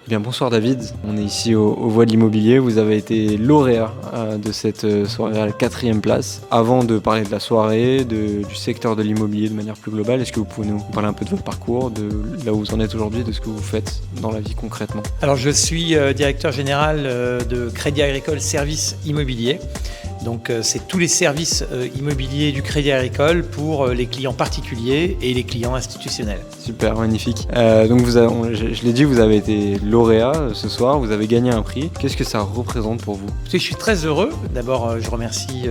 Eh bien, bonsoir David, on est ici aux Voix de l'Immobilier. Vous avez été lauréat de cette soirée à la 4e place. Avant de parler de la soirée, du secteur de l'immobilier de manière plus globale, est-ce que vous pouvez nous parler un peu de votre parcours, de là où vous en êtes aujourd'hui, de ce que vous faites dans la vie concrètement? Alors je suis directeur général de Crédit Agricole Services Immobiliers. Donc c'est tous les services immobiliers du Crédit Agricole pour les clients particuliers et les clients institutionnels. Super, magnifique. Donc je l'ai dit, vous avez été lauréat ce soir, vous avez gagné un prix. Qu'est-ce que ça représente pour vous? Je suis très heureux. D'abord, je remercie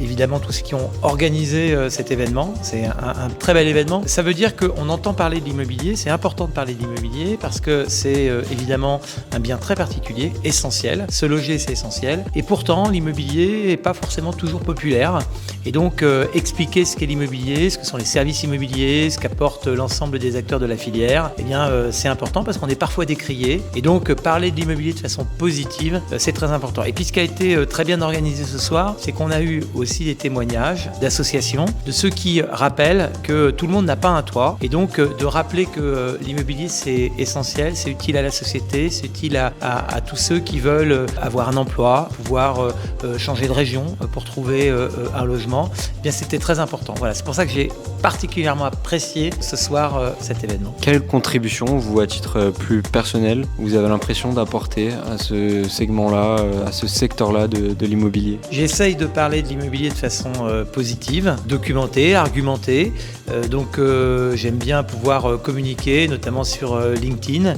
évidemment tous ceux qui ont organisé cet événement. C'est un très bel événement. Ça veut dire qu'on entend parler de l'immobilier. C'est important de parler de l'immobilier parce que c'est évidemment un bien très particulier, essentiel. Se loger, c'est essentiel. Et pourtant, l'immobilier n'est pas forcément toujours populaire. Et donc, expliquer ce qu'est l'immobilier, ce que sont les services immobiliers, ce qu'apporte l'ensemble des acteurs de la filière, eh bien, c'est important parce qu'on est parfois décrié. Et donc, parler de l'immobilier de façon positive, c'est très important. Et puis, ce qui a été très bien organisé ce soir, c'est qu'on a eu aussi des témoignages d'associations, de ceux qui rappellent que tout le monde n'a pas un toit. Et donc, de rappeler que l'immobilier, c'est essentiel, c'est utile à la société, c'est utile à tous ceux qui veulent avoir un emploi, pouvoir changer de région pour trouver un logement. Eh bien, c'était très important. Voilà, c'est pour ça que j'ai particulièrement apprécié ce soir cet événement. Quelle contribution, vous, à titre plus personnel, vous avez l'impression d'apporter à ce segment-là, à ce secteur-là de l'immobilier? J'essaye de parler de l'immobilier de façon positive, documentée, argumentée. Donc j'aime bien pouvoir communiquer, notamment sur LinkedIn,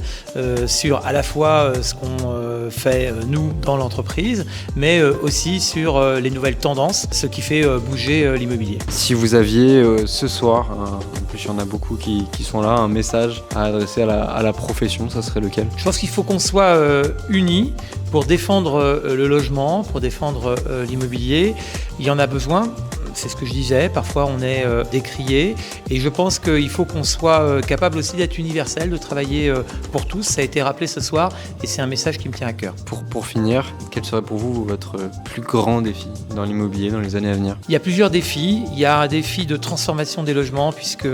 sur à la fois ce qu'on fait nous dans l'entreprise, mais aussi sur les nouvelles tendances, ce qui fait bouger l'immobilier. Si vous aviez ce soir, en plus il y en a beaucoup qui sont là, un message à adresser à la profession, ça serait lequel? Je pense qu'il faut qu'on soit unis pour défendre le logement, pour défendre l'immobilier. Il y en a besoin. C'est ce que je disais, parfois on est décrié et je pense qu'il faut qu'on soit capable aussi d'être universel, de travailler pour tous. Ça a été rappelé ce soir et c'est un message qui me tient à cœur. Pour finir, quel serait pour vous votre plus grand défi dans l'immobilier dans les années à venir? Il y a plusieurs défis. Il y a un défi de transformation des logements puisque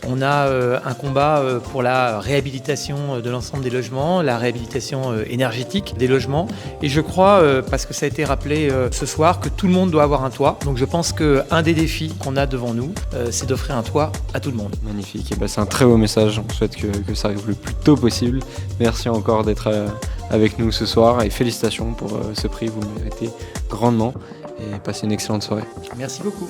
on a un combat pour la réhabilitation de l'ensemble des logements, la réhabilitation énergétique des logements et je crois, parce que ça a été rappelé ce soir, que tout le monde doit avoir un toit. Donc je pense qu'un des défis qu'on a devant nous, c'est d'offrir un toit à tout le monde. Magnifique, et c'est un très beau message, on souhaite que ça arrive le plus tôt possible. Merci encore d'être avec nous ce soir et félicitations pour ce prix, vous le méritez grandement et passez une excellente soirée. Merci beaucoup.